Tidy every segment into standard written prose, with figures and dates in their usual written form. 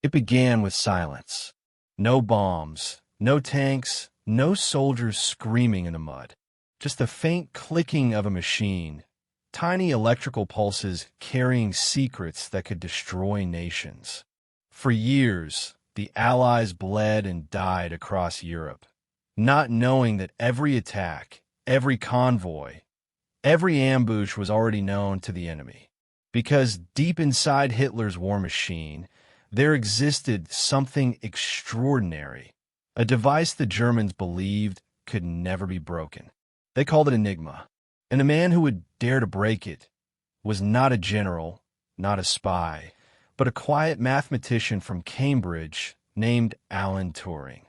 It began with silence. No bombs, no tanks, no soldiers screaming in the mud. Just the faint clicking of a machine, tiny electrical pulses carrying secrets that could destroy nations. For years, the Allies bled and died across Europe, not knowing that every attack, every convoy, every ambush was already known to the enemy. Because deep inside Hitler's war machine, there existed something extraordinary, a device the Germans believed could never be broken. They called it Enigma, and the man who would dare to break it was not a general, not a spy, but a quiet mathematician from Cambridge named Alan Turing.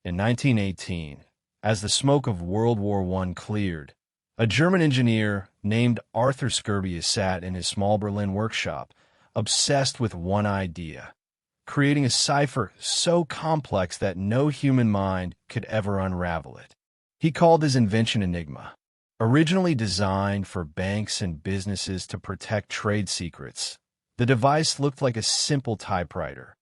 In 1918, as the smoke of World War I cleared, a German engineer named Arthur Scorbius sat in his small Berlin workshop, obsessed with one idea: creating a cipher so complex that no human mind could ever unravel it. He called his invention Enigma. Originally designed for banks and businesses to protect trade secrets, the device looked like a simple typewriter.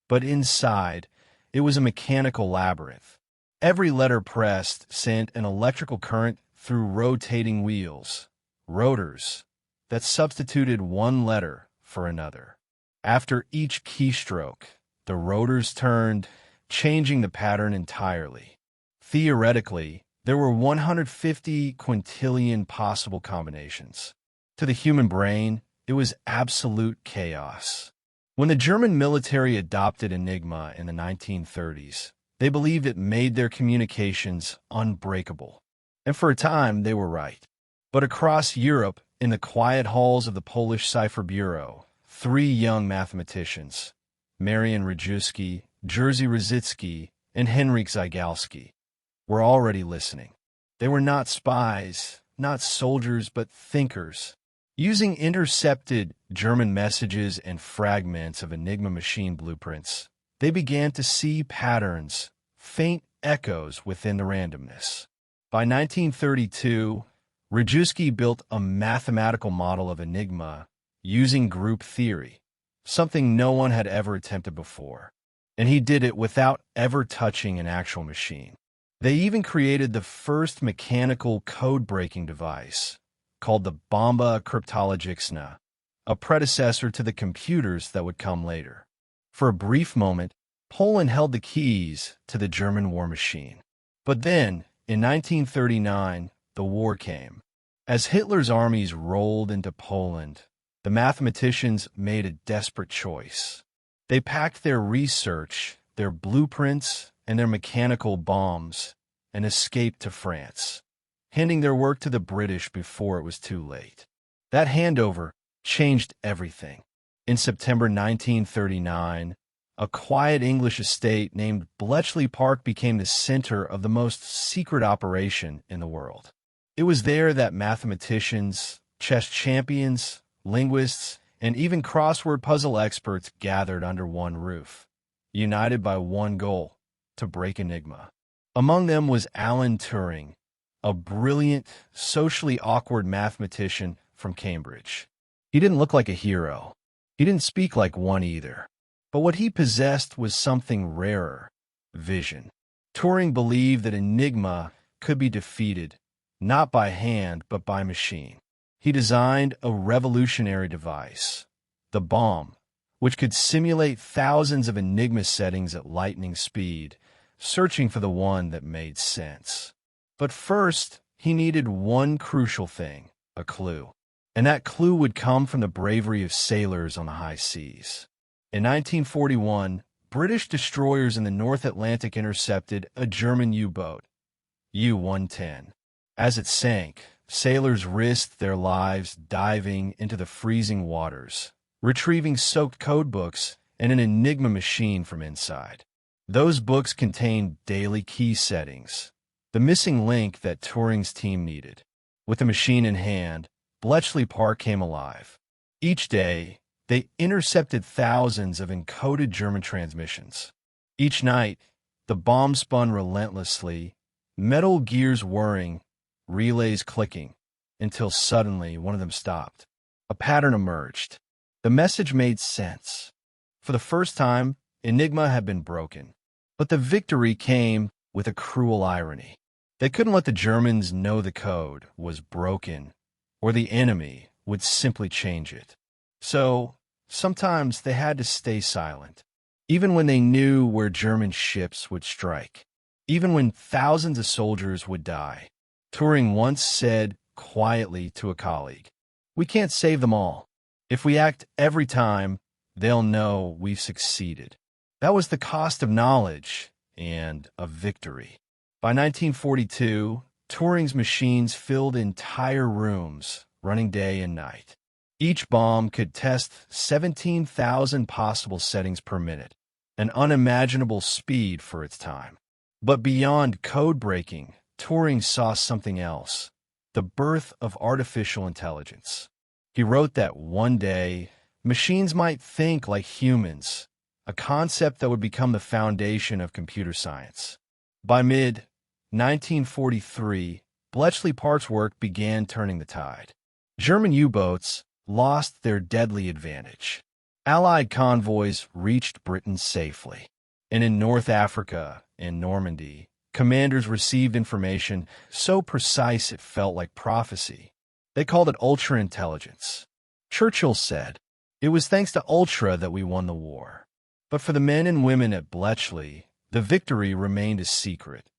But inside, it was a mechanical labyrinth. Every letter pressed sent an electrical current through rotating wheels, rotors, that substituted one letter for another. After each keystroke, the rotors turned, changing the pattern entirely. Theoretically, there were 150 quintillion possible combinations. To the human brain, it was absolute chaos. When the German military adopted Enigma in the 1930s, they believed it made their communications unbreakable. And for a time, they were right. But across Europe, in the quiet halls of the Polish Cipher Bureau, three young mathematicians, Marian Rejewski, Jerzy Rositzky, and Henryk Zygalski, were already listening. They were not spies, not soldiers, but thinkers. Using intercepted German messages and fragments of Enigma machine blueprints, they began to see patterns, faint echoes within the randomness. By 1932, Rejewski built a mathematical model of Enigma using group theory, something no one had ever attempted before. And he did it without ever touching an actual machine. They even created the first mechanical code-breaking device, called the Bomba Kryptologiczna, a predecessor to the computers that would come later. For a brief moment, Poland held the keys to the German war machine. But then, in 1939, the war came. As Hitler's armies rolled into Poland, the mathematicians made a desperate choice. They packed their research, their blueprints, and their mechanical bombs and escaped to France, handing their work to the British before it was too late. That handover changed everything. In September 1939, a quiet English estate named Bletchley Park became the center of the most secret operation in the world. It was there that mathematicians, chess champions, linguists, and even crossword puzzle experts gathered under one roof, united by one goal: to break Enigma. Among them was Alan Turing, a brilliant, socially awkward mathematician from Cambridge. He didn't look like a hero. He didn't speak like one either. But what he possessed was something rarer: vision. Turing believed that Enigma could be defeated, not by hand, but by machine. He designed a revolutionary device, the bomb, which could simulate thousands of Enigma settings at lightning speed, searching for the one that made sense. But first, he needed one crucial thing: a clue. And that clue would come from the bravery of sailors on the high seas. In 1941, British destroyers in the North Atlantic intercepted a German U-boat, U-110. As it sank, sailors risked their lives diving into the freezing waters, retrieving soaked codebooks and an Enigma machine from inside. Those books contained daily key settings, the missing link that Turing's team needed. With the machine in hand, Bletchley Park came alive. Each day, they intercepted thousands of encoded German transmissions. Each night, the bomb spun relentlessly, metal gears whirring, relays clicking, until suddenly one of them stopped. A pattern emerged. The message made sense. For the first time, Enigma had been broken. But the victory came with a cruel irony. They couldn't let the Germans know the code was broken, or the enemy would simply change it. So, sometimes they had to stay silent, even when they knew where German ships would strike, even when thousands of soldiers would die. Turing once said quietly to a colleague, "We can't save them all. If we act every time, they'll know we've succeeded." That was the cost of knowledge and of victory. By 1942, Turing's machines filled entire rooms, running day and night. Each bomb could test 17,000 possible settings per minute, an unimaginable speed for its time. But beyond code breaking, Turing saw something else, the birth of artificial intelligence. He wrote that one day, machines might think like humans, a concept that would become the foundation of computer science. By mid-1943, Bletchley Park's work began turning the tide. German U-boats lost their deadly advantage. Allied convoys reached Britain safely. And in North Africa and Normandy, commanders received information so precise it felt like prophecy. They called it ultra-intelligence. Churchill said, "It was thanks to Ultra that we won the war." But for the men and women at Bletchley, the victory remained a secret,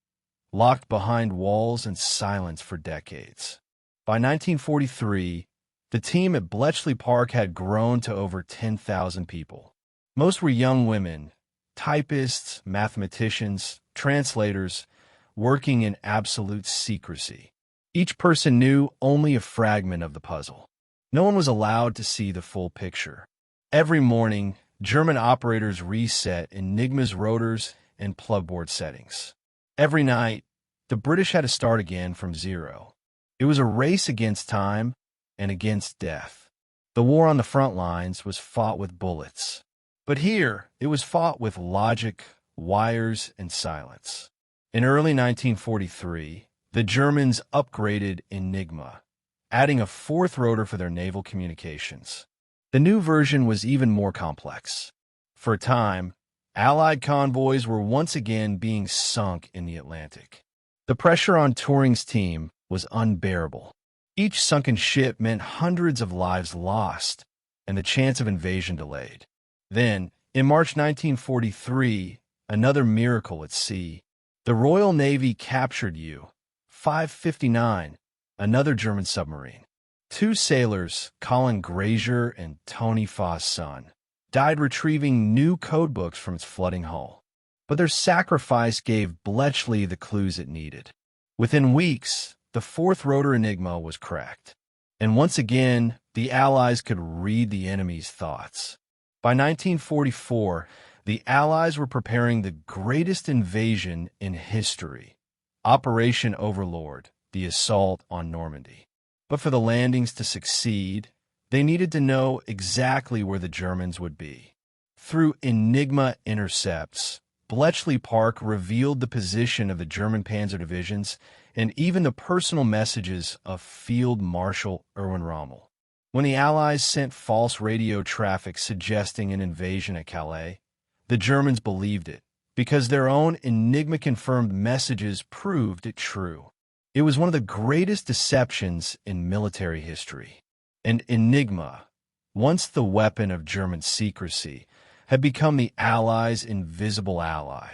locked behind walls and silence for decades. By 1943, the team at Bletchley Park had grown to over 10,000 people. Most were young women, typists, mathematicians, translators, working in absolute secrecy. Each person knew only a fragment of the puzzle. No one was allowed to see the full picture. Every morning, German operators reset Enigma's rotors and plugboard settings. Every night, the British had to start again from zero. It was a race against time and against death. The war on the front lines was fought with bullets. But here, it was fought with logic, wires, and silence. In early 1943, the Germans upgraded Enigma, adding a fourth rotor for their naval communications. The new version was even more complex. For a time, Allied convoys were once again being sunk in the Atlantic. The pressure on Turing's team was unbearable. Each sunken ship meant hundreds of lives lost and the chance of invasion delayed. Then, in March 1943, another miracle at sea. The Royal Navy captured U-559, another German submarine. Two sailors, Colin Grazier and Tony Foss-Son, died retrieving new codebooks from its flooding hull. But their sacrifice gave Bletchley the clues it needed. Within weeks, the fourth rotor Enigma was cracked. And once again, the Allies could read the enemy's thoughts. By 1944, the Allies were preparing the greatest invasion in history, Operation Overlord, the assault on Normandy. But for the landings to succeed, they needed to know exactly where the Germans would be. Through Enigma intercepts, Bletchley Park revealed the position of the German panzer divisions and even the personal messages of Field Marshal Erwin Rommel. When the Allies sent false radio traffic suggesting an invasion at Calais, the Germans believed it, because their own Enigma-confirmed messages proved it true. It was one of the greatest deceptions in military history. And Enigma, once the weapon of German secrecy, had become the Allies' invisible ally.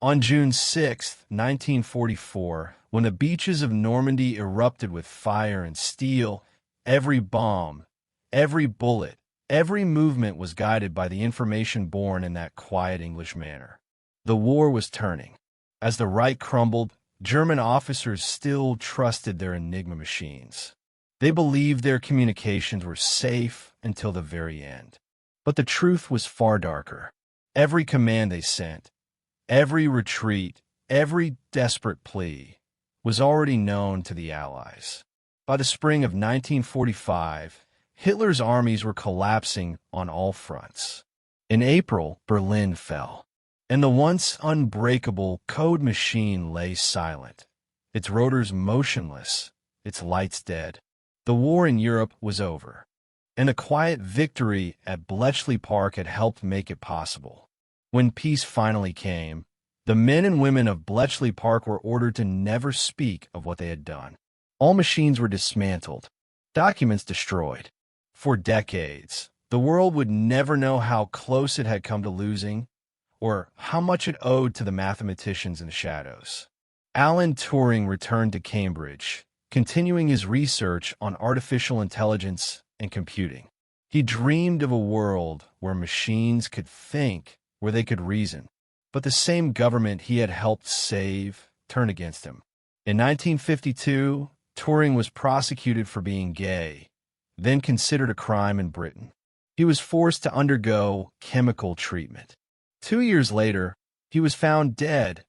On June 6, 1944, when the beaches of Normandy erupted with fire and steel, every bomb, every bullet, every movement was guided by the information born in that quiet English manner. The war was turning. As the Reich crumbled, German officers still trusted their Enigma machines. They believed their communications were safe until the very end. But the truth was far darker. Every command they sent, every retreat, every desperate plea was already known to the Allies. By the spring of 1945, Hitler's armies were collapsing on all fronts. In April, Berlin fell, and the once unbreakable code machine lay silent, its rotors motionless, its lights dead. The war in Europe was over, and the quiet victory at Bletchley Park had helped make it possible. When peace finally came, the men and women of Bletchley Park were ordered to never speak of what they had done. All machines were dismantled, documents destroyed. For decades, the world would never know how close it had come to losing or how much it owed to the mathematicians in the shadows. Alan Turing returned to Cambridge, continuing his research on artificial intelligence and computing. He dreamed of a world where machines could think, where they could reason. But the same government he had helped save turned against him. In 1952, Turing was prosecuted for being gay, then considered a crime in Britain. He was forced to undergo chemical treatment. 2 years later, he was found dead,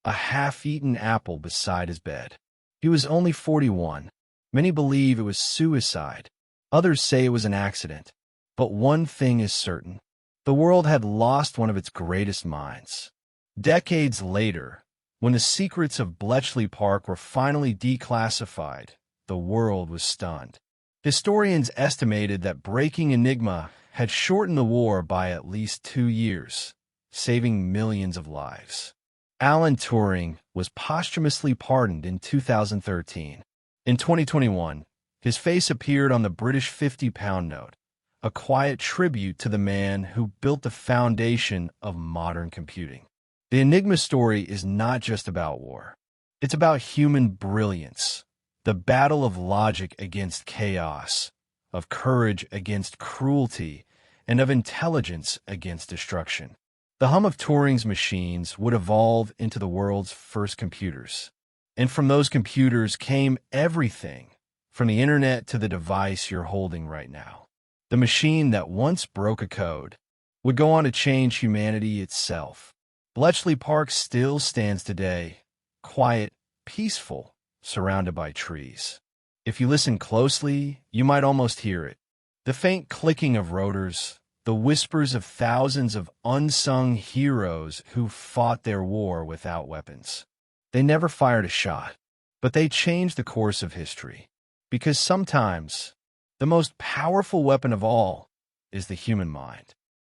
a half-eaten apple beside his bed. He was only 41. Many believe it was suicide. Others say it was an accident. But one thing is certain. The world had lost one of its greatest minds. Decades later, when the secrets of Bletchley Park were finally declassified, the world was stunned. Historians estimated that breaking Enigma had shortened the war by at least 2 years, saving millions of lives. Alan Turing was posthumously pardoned in 2013. In 2021, his face appeared on the British £50 note, a quiet tribute to the man who built the foundation of modern computing. The Enigma story is not just about war. It's about human brilliance, the battle of logic against chaos, of courage against cruelty, and of intelligence against destruction. The hum of Turing's machines would evolve into the world's first computers. And from those computers came everything, from the internet to the device you're holding right now. The machine that once broke a code would go on to change humanity itself. Bletchley Park still stands today, quiet, peaceful, surrounded by trees. If you listen closely, you might almost hear it. The faint clicking of rotors, the whispers of thousands of unsung heroes who fought their war without weapons. They never fired a shot, but they changed the course of history. Because sometimes, the most powerful weapon of all is the human mind.